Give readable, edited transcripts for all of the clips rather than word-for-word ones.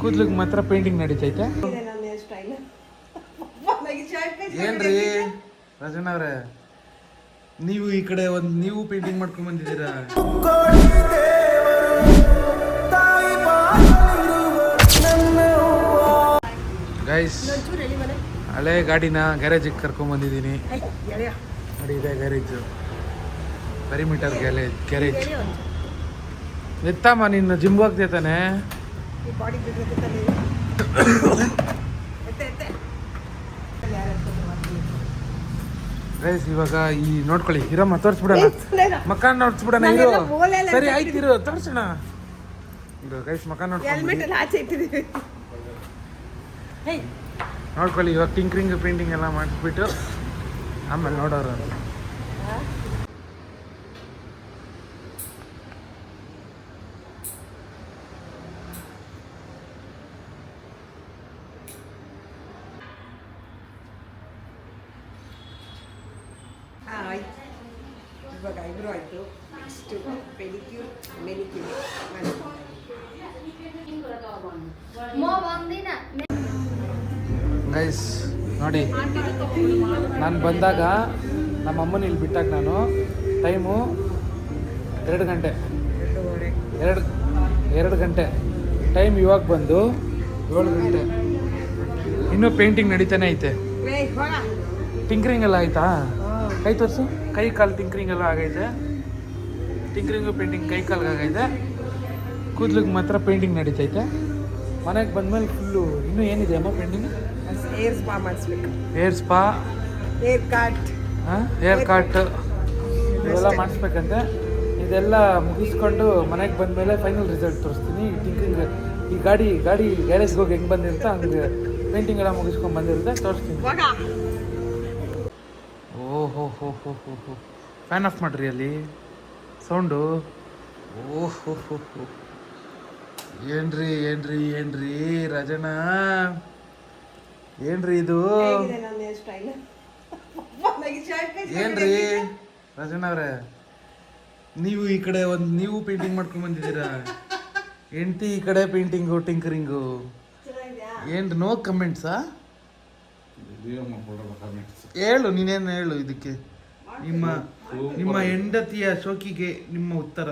ಕೂದ್ಲಿಗೆ ಮಾತ್ರ ಪೇಂಟಿಂಗ್ ನಡೀತೈತೆ. ಏನ್ರಿ ರಜನ ಅವ್ರೆ, ನೀವು ಈ ಕಡೆ ನೀವು ಪೇಂಟಿಂಗ್ ಮಾಡ್ಕೊಂಡ್ ಬಂದಿದ್ದೀರಾ? ಗೈಸ್, ಹಳೆ ಗಾಡಿನ ಗ್ಯಾರೇಜಿಗೆ ಕರ್ಕೊಂಡ್ ಬಂದಿದ್ದೀನಿ. ನೋಡಿ, ಇದೆ ಗ್ಯಾರೇಜು, ಪೆರಿಮೀಟರ್ ಗ್ಯಾರೇಜ್. ಎತ್ತಮ್ಮ, ನೀನು ಜಿಮ್ಗೆ ಹೋಗ್ತೈತಾನೆ. ಗೈಸ್, ಇವಾಗ ಈ ನೋಡ್ಕೊಳ್ಳಿ, ಇರಮ್ಮ ತೋರಿಸ್ಬಿಡೋಣ, ಮಕಾನ್ ನೋಡ್ಸ್ಬಿಡೋಣ. ಇರು, ಸರಿ ಆಯ್ತು, ಇರು ತೋರಿಸೋಣ. ಇರು ಗೈಸ್, ಮಕಾನ್ ನೋಡ್ಕೊಳ್ಳಿ. ನೋಡ್ಕೊಳ್ಳಿ, ಇವಾಗ ಟಿಂಕ್ರಿಂಗ್ ಪೇಂಟಿಂಗ್ ಎಲ್ಲ ಮಾಡಿಸ್ಬಿಟ್ಟು ಆಮೇಲೆ ನೋಡೋರು. ಇವಾಗ ಐಬ್ರೋ ಆಯಿತು, ನೆಕ್ಸ್ಟ್ ಪೆಡಿಕ್ಯೂರ್ ಮೆನಿಕ್ಯೂರ್. ಗೈಸ್ ನೋಡಿ, ನಾನು ಬಂದಾಗ ನಮ್ಮ ಅಮ್ಮನ ಇಲ್ಲಿ ಬಿಟ್ಟಾಗ ನಾನು ಟೈಮು 2 ಗಂಟೆ, 2 ಗಂಟೆ ಟೈಮ್. ಇವಾಗ ಬಂದು 7 ಗಂಟೆ. ಇನ್ನೂ ಪೇಂಟಿಂಗ್ ನಡೀತಾನೆ ಐತೆ. ಟಿಂಕ್ರಿಂಗ್ ಎಲ್ಲ ಆಯ್ತಾ? ಕೈ ತೋರಿಸು, ಕೈ ಕಾಲು ಟಿಂಕ್ರಿಂಗ್ ಎಲ್ಲ ಆಗೈತೆ. ಟಿಂಕ್ರಿಂಗು ಪೇಂಟಿಂಗ್ ಕೈ ಕಾಲ್ಗೆ ಆಗೈತೆ. ಕೂದ್ಲಿಗೆ ಮಾತ್ರ ಪೇಂಟಿಂಗ್ ನಡೀತೈತೆ. ಮನೆಗೆ ಬಂದಮೇಲೆ ಫುಲ್ಲು ಇನ್ನೂ ಏನಿದೆ ಅಮ್ಮ ಪೇಂಟಿಂಗ್? ಏರ್ ಸ್ಪಾ ಮಾಡಿಸ್ಬೇಕು. Air spa, hair cut, hair cut ಇವೆಲ್ಲ ಮಾಡಿಸ್ಬೇಕಂತೆ. ಇದೆಲ್ಲ ಮುಗಿಸ್ಕೊಂಡು ಮನೆಗೆ ಬಂದಮೇಲೆ ಫೈನಲ್ ರಿಸಲ್ಟ್ ತೋರಿಸ್ತೀನಿ. ಟಿಂಕ್ರಿಂಗ್ ಈ ಗಾಡಿ ಗ್ಯಾರೇಜ್ಗೆ ಹೋಗಿ ಹೆಂಗೆ ಬಂದಿರುತ್ತೆ ಹಂಗೆ ಪೇಂಟಿಂಗ್ ಎಲ್ಲ ಮುಗಿಸ್ಕೊಂಡು ಬಂದಿರುತ್ತೆ, ತೋರಿಸ್ತೀನಿ. ಓಹೋ ಹೋ ಹೋ ಹೋ ಹೋ, ಫ್ಯಾನ್ ಆಫ್ ಮಾಡಿರಿ ಅಲ್ಲಿ ಸೌಂಡು. ಓಹೋ ಹೋ ಹೋ, ಏನ್ರಿ ರಜನಾ, ಏನ್ರಿ ಇದು? ಏನ್ರಿ ರಜನಾ ಅವ್ರೆ, ನೀವು ಈ ಕಡೆ ನೀವು ಪೇಂಟಿಂಗ್ ಮಾಡ್ಕೊಂಡ್ ಬಂದಿದ್ದೀರಾ? ಹೆಂಡತಿ ಈ ಕಡೆ ಪೇಂಟಿಂಗು ಟಿಂಕರಿಂಗು. ಏನ್ರಿ ನೋ ಕಮೆಂಟ್ಸಾ? ಹೇಳು, ನೀನೇನು ಹೇಳು ಇದಕ್ಕೆ. ನಿಮ್ಮ ಹೆಂಡತಿಯ ಶೋಕಿಗೆ ನಿಮ್ಮ ಉತ್ತರ.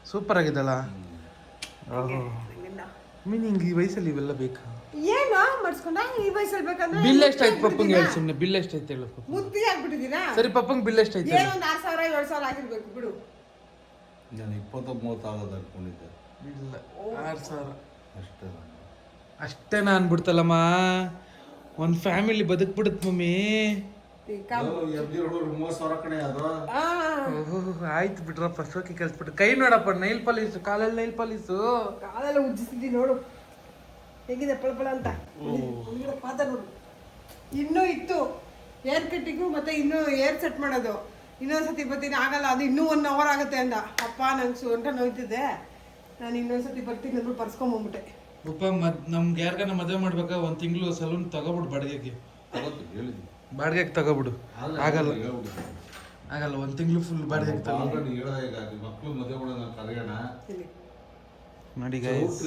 ಸೂಪರ್ ಆಗಿದ್ದಲ್ಲ. ಮೀನಿಂಗ್ ಈ ವಯಸ್ಸಲ್ಲಿ ಇವೆಲ್ಲ ಬೇಕಾ? ಏನು ಮಾಡಿಸ್ಕೊಂಡ ಈ ವಯಸ್ಸಲ್ಲಿ ಬೇಕಂದ್ರೆ? ಬಿಲ್ ಎಷ್ಟಾಯ್ತು ಪಪ್ಪಂಗೆ ಹೇಳಿ, ಸುಮ್ಮನೆ ಬಿಲ್ ಎಷ್ಟಾಯ್ತು ಹೇಳು. ಮುದ್ದಿ ಆಗ್ಬಿಟ್ಟಿದ್ದೀರಾ? ಸರಿ, ಪಪ್ಪಂಗೆ ಬಿಲ್ ಎಷ್ಟಾಯ್ತು? ಏನೋ ಒಂದು 6,000 7,000 ಆಗಿರ್ಬೇಕು ಬಿಡು. ನಾನು 20-30 ಆಗೋದು ಅನ್ಕೊಂಡಿದ್ದೆ. ಇಲ್ಲ, 6,000 ಅಷ್ಟೇ. ಅಷ್ಟೇನಾ ಅನ್ಬಿಡ್ತಲ್ಲಮ್ಮ. ಒಂದು ಫ್ಯಾಮಿಲಿ ಬದುಕ್ಬಿಡುತ್ತೆ ಮಮ್ಮಿ. ಆಯ್ತು ಬಿಡ್ರಪ್ಪ, ಶೋಕಿ ಕಲ್ಸ್ಬಿಟ್ಟು. ಕೈ ನೋಡಪ್ಪ, ನೈಲ್ ಪಾಲಿಸು, ಕಾಲಲ್ಲಿ ನೈಲ್ ಪಾಲಿಸು. ಕಾಲೆಲ್ಲ ಉಜ್ಜಿಸಿದ್ದಿ ನೋಡು ಹೇಗಿದೆ ಪಳಪಳ ಅಂತ. ಪಾದ ನೋಡು. ಇನ್ನೂ ಇತ್ತು ಏರ್ ಕಟ್ಟಿಂಗು, ಮತ್ತೆ ಇನ್ನೂ ಏರ್ ಸೆಟ್ ಮಾಡೋದು. ಇನ್ನೊಂದ್ಸತಿ ಬರ್ತೀನಿ, ಆಗಲ್ಲ ಅದು ಇನ್ನೂ 1 ಅವರ್ ಆಗುತ್ತೆ ಅಂದ. ಅಪ್ಪ ನಂಗೆ ಸೊಂಟ ನೋಯ್ತಿದೆ, ನಾನು ಇನ್ನೊಂದ್ಸತಿ ಬರ್ತೀನಿ ಅಂದ್ಬಿಟ್ಟು ಪರ್ಸ್ಕೊಂಬಂದ್ಬಿಟ್ಟೆ. ಪಪ್ಪ ನಮ್ಗೆ ಯಾರಿಗಾನ ಮದುವೆ ಮಾಡ್ಬೇಕಾ 1 ತಿಂಗಳು ಸಲೂನ್ ತಗೋಬಿಡು ಬಾಡಿಗೆಗೆ. ಬಾಡಿಗೆಗೆ ತಗೋಬಿಡು. ಆಗಲ್ಲ 1 ತಿಂಗಳು ಫುಲ್ ಬಾಡಿಗೆಗೆ ತಗೋಬಿಡು. ನೋಡಿ ಗೈಸ್,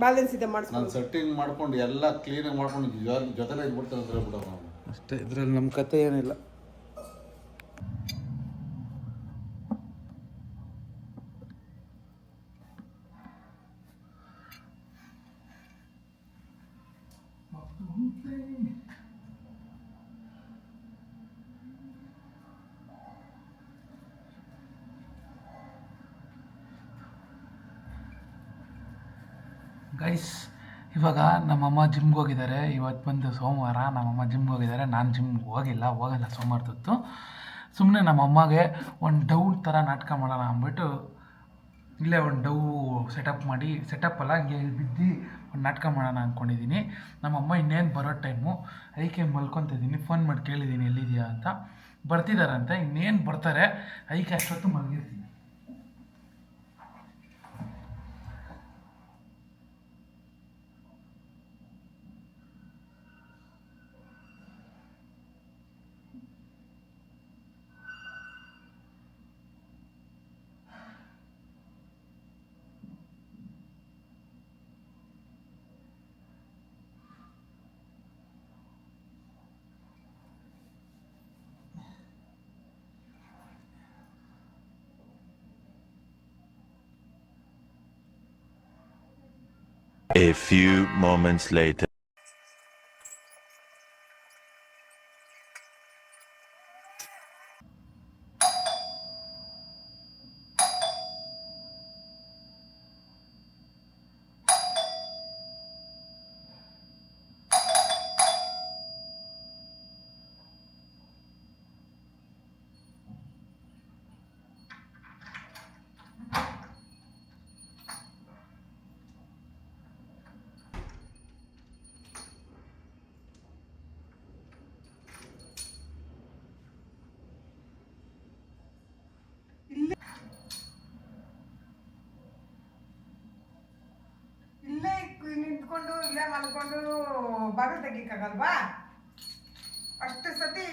ಬ್ಯಾಲೆನ್ಸ್ ಇದೆ ಮಾಡಿಸ್ಕೊಂಡು ನಾನು ಸೆಟ್ಟಿಂಗ್ ಮಾಡ್ಕೊಂಡು ಎಲ್ಲ ಕ್ಲೀನಾಗಿ ಮಾಡ್ಕೊಂಡು ಜೊತೆಲೆ ಇದ್ಬಿಡ್ತಾರೆ ಅಂದ್ರೆ ಬಿಡೋಣ ಅಷ್ಟೇ. ಇದ್ರಲ್ಲಿ ನಮ್ಮ ಕತೆ ಏನಿಲ್ಲ. ಗೈಸ್, ಇವಾಗ ನಮ್ಮಮ್ಮ ಜಿಮ್ಗೆ ಹೋಗಿದ್ದಾರೆ. ಇವತ್ತು ಬಂದು ಸೋಮವಾರ, ನಮ್ಮಮ್ಮ ಜಿಮ್ಗೆ ಹೋಗಿದ್ದಾರೆ. ನಾನು ಜಿಮ್ಗೆ ಹೋಗಲ್ಲ ಸೋಮವಾರದೊತ್ತು. ಸುಮ್ಮನೆ ನಮ್ಮಮ್ಮಗೆ ಒಂದು ಡೌನ್ ಥರ ನಾಟಕ ಮಾಡೋಣ ಅಂದ್ಬಿಟ್ಟು ಇಲ್ಲೇ ಒಂದು ಡವ್ ಸೆಟಪ್ ಅಲ್ಲ, ಹಂಗೆ ಬಿದ್ದು ಒಂದು ನಾಟಕ ಮಾಡೋಣ ಅಂದ್ಕೊಂಡಿದ್ದೀನಿ. ನಮ್ಮಮ್ಮ ಇನ್ನೇನು ಬರೋ ಟೈಮು, ಅದಕ್ಕೆ ಮಲ್ಕೊತಿದ್ದೀನಿ. ಫೋನ್ ಮಾಡಿ ಕೇಳಿದ್ದೀನಿ ಎಲ್ಲಿದೆಯಾ ಅಂತ. ಬರ್ತಿದ್ದಾರಂತೆ, ಇನ್ನೇನು ಬರ್ತಾರೆ, ಅದಕ್ಕೆ ಅಷ್ಟೊತ್ತು ಮಲಗಿರ್ತೀನಿ. A few moments later. ಇಲ್ಲೇ ನಿಂತ್ಕೊಂಡು ಇಲ್ಲೇ ಮಲ್ಕೊಂಡು ಬಾಗಿಲು ತೆಗಿಯಕ್ಕಾಗಲ್ವಾ? ಅಷ್ಟು ಸತಿ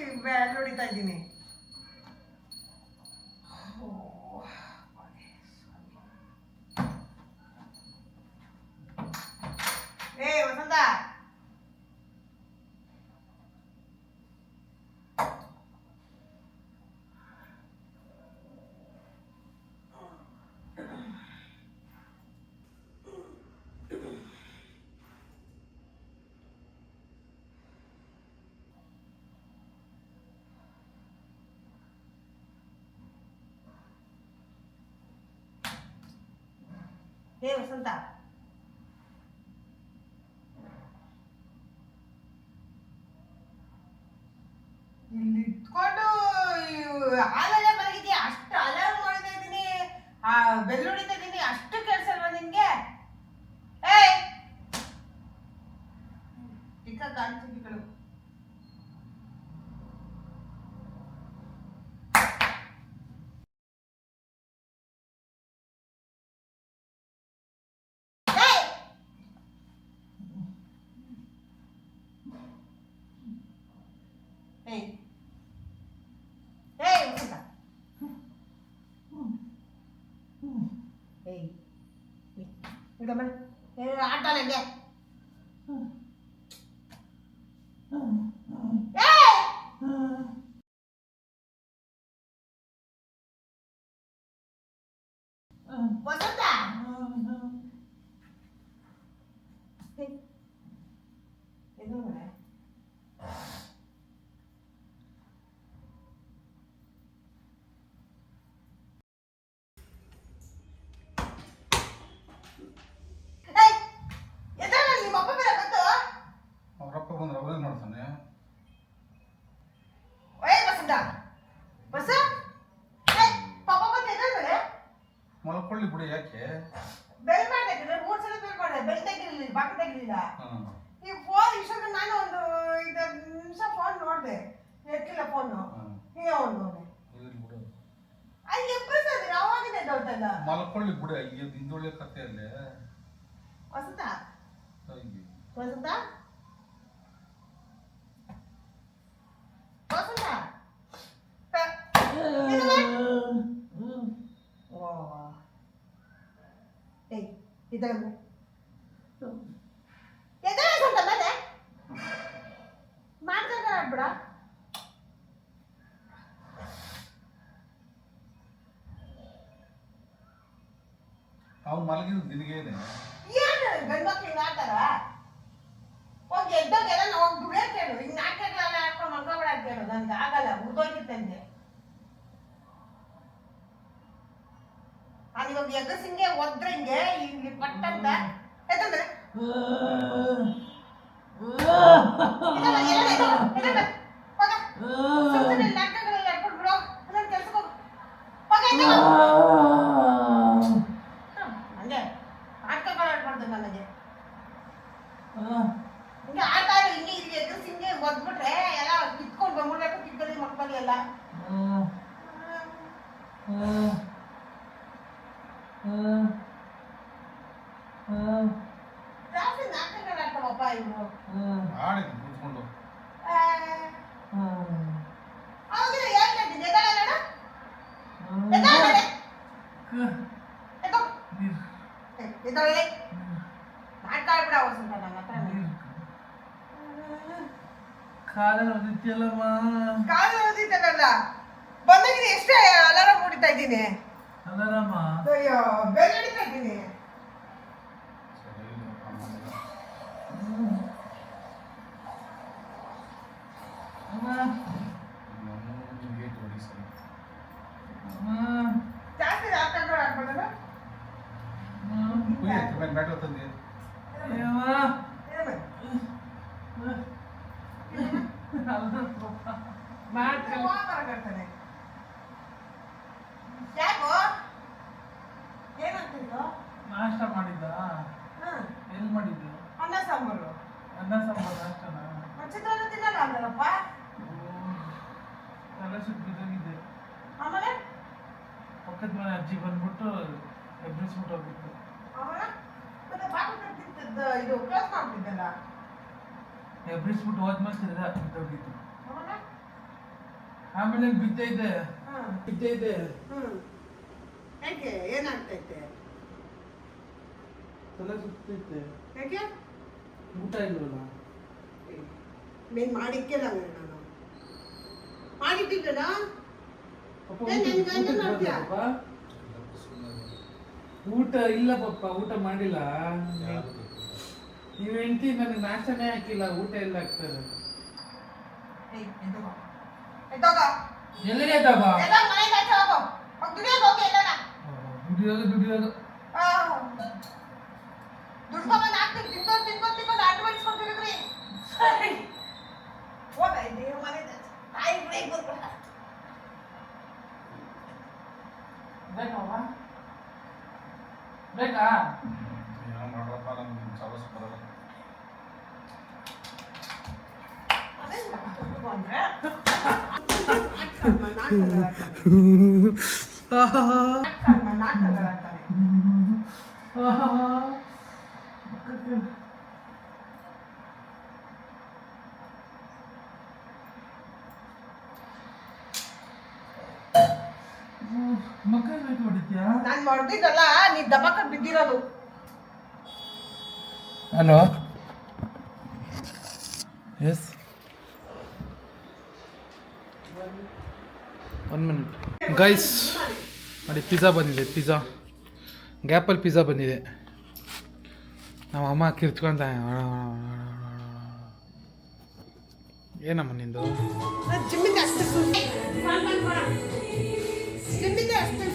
ಹೊಡಿತಾ ಇದ್ದೀನಿ. ಏ ವಸಂತ, ಏ ವಸಂತ, ಇಲ್ಲಿ ಇಟ್ಕೊಂಡು ಹಾಲೆಲ್ಲ ಮಲಗಿದ್ಯಾ? ಅಷ್ಟು ಅಲಾರ್ಮ್ ಮಾಡ್ತಾ ಇದ್ದೀನಿ, ಬೆಲ್ ಹೊಡಿತಾ ಇದ್ದೀನಿ, ಅಷ್ಟು ಕೆಲಸ ಅಲ್ವಾ ನಿನ್ಗೆ? ಏಯ್ ಚಿಕ್ಕ ಕಾಣಿಸಿಗಳು. ಏಯ್ ಏಯ್ ವಸಂತ, ಏಯ್ ಇಡಮ್ಮ, ಆಟ ನನಗೆ. ವಸಂತ, ಇದು ಅವ್ರಪ್ಪ ಬಂದ್ರೆ ಅವರೇ ನೋಡ್ತಾನೆ. ಮಲ್ಕೊಳ್ಳಿ ಬಿಡಿ, ಯಾಕೆ? ಬೆಲ್ ಮಾಡಿದ್ರೆ 3 ಸಲ ಬೆಲ್ ಮಾಡಿದೆ, ಬೆಲ್ ತೆಗಿಲಿಲ್ಲ, ಬಾಕಿ ತೆಗಿಲಿಲ್ಲ. ಈ ಫೋನ್ ಇಷ್ಟೊಂದು ನಾನು ಒಂದು 5 ನಿಮಿಷ ಫೋನ್ ನೋಡಿದೆ, ಎತ್ತಿಲ್ಲ ಫೋನು. ಹೀಗೆ ಒಂದು ಅಲ್ಲಿ ಎಬ್ಬರಿಸಿದ್ರೆ ಅವಾಗಿಂದ ಎದ್ದೋಳ್ತಲ್ಲ. ಮಲ್ಕೊಳ್ಳಿ ಬಿಡಿ, ಅಯ್ಯೋ ಹಿಂದೊಳ್ಳೆ ಕಥೆ ಅಲ್ಲೇ. ವಸಂತ, ವಸಂತ, ವಸಂತ, ಏಯ್ ಇದನ್ನು ಎದರಂತ ಮತ್ತೆ ಮಾಡ್ತಾರೆ ಆಡ್ಬಿಡ. ಅವ್ನು ಮಲಗಿದ್ದು ನಿನಗೇನೆ. ಏನು ಗಂಡು ಮಕ್ಳು ಆಡ್ತಾರ? ಹೋಗಿ ಎದ್ದೋಗೆಲ್ಲ ನಾವು ದುಡಿಯೋದು ಕೇಳು. ಹಿಂಗೆ ನಾಟಕಗಳೆಲ್ಲ ಆಡ್ಕೊಂಡು ಮಲ್ಕೊಬೇಡ ಅಂತ ಕೇಳು. ನನಗೆ ಆಗಲ್ಲ, ಉದ್ದೋಗಿತ್ತಂತೆ. ಅದು ಇವಾಗ ಎಗಸಿಂಗೆ ಒದ್ರಂಗೆ ಹಿಂಗೆ ಪಟ್ಟಂತ ಎತ್ತಂದ್ರೆ ನಾಟಕಗಳೆಲ್ಲ ಆಡ್ಕೊಂಡು ಬಿಡೋ, ಅದನ್ನ ಕೆಲ್ಸಕ್ಕೆ ಹೋಗು. ಹಂಗೆ ನಾಟಕಗಳು ಆಡ್ಬಾರ್ದು ನನಗೆ. ಹಿಂಗೆ ಆಡ್ತಾ ಇರೋ ಹಿಂಗೆ ಇಲ್ಲಿ ಎದುರಿಸಿ ಹಿಂಗೆ ಒದ್ಬಿಟ್ರೆ ಎಲ್ಲ ಕಿತ್ಕೊಂಡು ಬಂದ್ಬಿಡ್ಬೇಕು, ಕಿತ್ತಲ್ಲಿ ಮಕ್ಕಳು ಎಲ್ಲ. ಜಾಸ್ತಿ ನಾಟಕಗಳು ಆಡ್ತಾವಪ್ಪ ಇವರು. ಆಡಿದ್ದು ಕೂತ್ಕೊಂಡು. ಅವಾಗ ಹೇಳ್ತಿದ್ದೀನಿ ಎದ್ದಾಳೆ ಎದ್ದಾಳೆ ನಾಟಕ ಆಡ್ಬಿಡ ವಸಂತ ನನ್ನ ಹತ್ರ. ಕಾಲಲ್ಲಿ ಓದಿದ್ಯಲ್ಲಮ್ಮ. ಕಾಲು ಓದಿದ್ದಲ್ಲ ಬಂದಾಗಿದೆ, ಎಷ್ಟೇ ಅಲಾರಾಮ್ ಹೊಡಿತಾ ಇದ್ದೀನಿ. ಅಲಾರಾಮ ಅಯ್ಯೋ ಬೆಲ್ ಹೊಡಿತಾ ಇದ್ದೀನಿ. ಸರಿ ಬ್ಯಾಟ್ರಿ ತಂದೆ ಯಾಕೋ ಏನಾಗ್ತಿದ್ದು? ನಾಷ್ಟ ಮಾಡಿದ್ದ ಎಲ್ಲಿ ಮಾಡಿದ್ದು? ಅನ್ನ ಸಾಂಬಾರು ಅನ್ನ ಸಾಂಬಾರು ನಾಷ್ಟನ? ಚಿತ್ರಾನ್ನ ತಿನ್ನಲ್ಲ ಅಂದಲ್ಲಪ್ಪ. ತಲೆ ಸುತ್ತ ಬಿದ್ದೋಗಿದ್ದೆ. ಆಮೇಲೆ ಪಕ್ಕದ ಮನೆ ಅಜ್ಜಿ ಬಂದ್ಬಿಟ್ಟು ಎಬ್ಬಿಸ್ಬಿಟ್ಟು ಹೋಗಿತ್ತು. ಆಮೇಲೆ ಮತ್ತೆ ಬಾಗಿಲು ಕಟ್ಟಿದ್ದ ಇದು ಕ್ಲೋಸ್ ಮಾಡ್ತಿದ್ದಲ್ಲ. ಎಬ್ಬಿಸ್ಬಿಟ್ಟು ಹೋದ್ಮೇಲೆ ತಿರ್ಗಾ ಬಿದ್ದೋಗಿತ್ತು. ಆಮೇಲೆ ಆಮೇಲೆ ಬಿದ್ದೈತೆ ಬಿದ್ದೈತೆ. ಯಾಕೆ ಏನಾಗ್ತೈತೆ? ತಲೆ ಸುತ್ತೈತೆ. ಯಾಕೆ? ಊಟ ಇಲ್ವಲ್ಲ. ನೀನ್ ಮಾಡಿಕ್ಕಿಲ್ಲ ಅಂದ್ರೆ ನಾನು ಮಾಡಿಟ್ಟಿದ್ದಲ್ಲ. ಊಟ ಇಲ್ಲ ಪಪ್ಪ, ಊಟ ಮಾಡಿಲ್ಲ. ನೀವ್ ಹೆಂಡತಿ ನನಗೆ ನಾಷ್ಟನೇ ಹಾಕಿಲ್ಲ, ಊಟ ಎಲ್ಲ ಹಾಕ್ತಾರೆ. ಎಲ್ಲಿಗೆ ತಗೋ ದುಡಿಯೋದು ದುಡಿಯೋದು. ಬೇಕಾ ಬೇಕಾ? ಏನೋ ಮಾಡ್ರಪ್ಪ, ನಮ್ಗೆ ಸಾವಸ ಬರಲ್ಲ. ಮಕ್ಕಳು ಬೇಕು ಹೊಡಿತೀಯಾ? ನಾನ್ ಮಾಡ್ದಿದ್ದಲ್ಲ, ನೀ ದಬಾಕ ಬಿದ್ದಿರೋದು. Hello, yes, 1 minute guys. ನೋಡಿ, ಪಿಜ್ಜಾ ಬಂದಿದೆ. ಪಿಜ್ಜಾ ಗ್ಯಾಪಲ್ಲಿ ಪಿಜ್ಜಾ ಬಂದಿದೆ. ನಮ್ಮ ಅಮ್ಮ ಕಿರ್ಚ್ಕೊಂತ. ಏನಮ್ಮ ನಿಂದು? ಜಿಮ್ಮಿಂದ ಅಷ್ಟು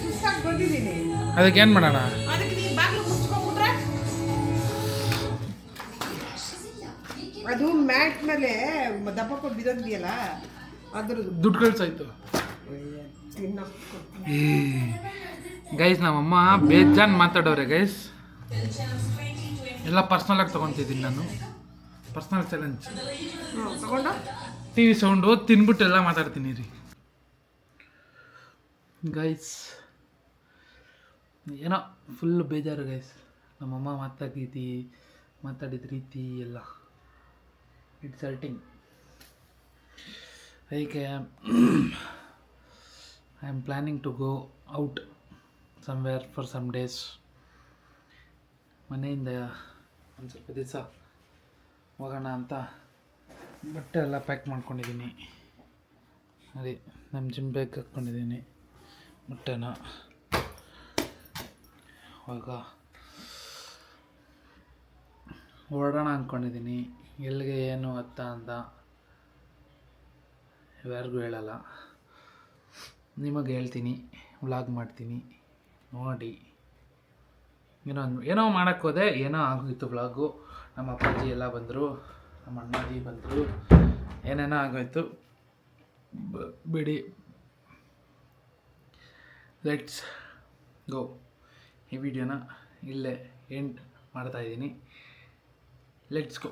ಸುಸ್ತಾಗಿ ಬಂದಿದ್ದೀನಿ. ಅದಕ್ಕೆ ಏನು ಮಾಡೋಣ? ಅದಕ್ಕೆ ನೀನು ಬಾಗಿಲು ಮುಚ್ಕೊಂಡ್ಬಿಟ್ರೆ ಅದು ಮ್ಯಾಟ್ ಮೇಲೆ ದಪ್ಪಕ್ಕೆ ಬಿದ್ದೋಗಿದೆಯಲ್ಲ, ಅದ್ರದ್ದು ದುಡ್ಡು ಕಳ್ಸಾಯ್ತು. ಗೈಸ್, ನಮ್ಮಮ್ಮ ಬೇಜಾನ್ ಮಾತಾಡೋರೆ ಗೈಸ್. ಎಲ್ಲ ಪರ್ಸ್ನಲಾಗಿ ತೊಗೊತಿದ್ದೀನಿ ನಾನು. ಪರ್ಸ್ನಲ್ ಚಾಲೆಂಜ್ ತಗೊಂಡು ಟಿ ವಿ ಸೌಂಡು ತಿನ್ಬಿಟ್ಟು ಎಲ್ಲ ಮಾತಾಡ್ತೀನಿ ರೀ ಗೈಸ್. ಏನೋ ಫುಲ್ ಬೇಜಾರು ಗೈಸ್. ನಮ್ಮಮ್ಮ ಮಾತಾಡಿದ ರೀತಿ ಎಲ್ಲ ಇಟ್ಸ್ ಹರ್ಟಿಂಗ್. ಅದಕ್ಕೆ I am planning to go out somewhere for some days. ಮನೆಯಿಂದ ಒಂದು ಸ್ವಲ್ಪ ದಿವಸ ಹೋಗೋಣ ಅಂತ ಬಟ್ಟೆ ಎಲ್ಲ ಪ್ಯಾಕ್ ಮಾಡ್ಕೊಂಡಿದ್ದೀನಿ. ಅದೇ ನಮ್ಮ ಜಿಮ್ ಬ್ಯಾಗ್ ಹಾಕ್ಕೊಂಡಿದ್ದೀನಿ ಬಟ್ಟೆನ. ಇವಾಗ ಹೊರಡೋಣ ಅಂದ್ಕೊಂಡಿದ್ದೀನಿ. ಎಲ್ಲಿಗೆ ಏನು ಅಂತ ಯಾರಿಗೂ ಹೇಳಲ್ಲ, ನಿಮಗೆ ಹೇಳ್ತೀನಿ, ವ್ಲಾಗ್ ಮಾಡ್ತೀನಿ ನೋಡಿ. ಏನೋ ಮಾಡೋಕ್ಕೆ ಹೋದೆ, ಏನೋ ಆಗೋಯ್ತು ವ್ಲಾಗು. ನಮ್ಮ ಅಪ್ಪಾಜಿ ಎಲ್ಲ ಬಂದರು, ನಮ್ಮ ಅಣ್ಣಾಜಿ ಬಂದರು, ಏನೇನೋ ಆಗೋಯ್ತು. ಬಿಡಿ, ಲೆಟ್ಸ್ ಗೋ. ಈ ವಿಡಿಯೋನ ಇಲ್ಲೇ ಎಂಡ್ ಮಾಡ್ತಾಯಿದ್ದೀನಿ. Let's go.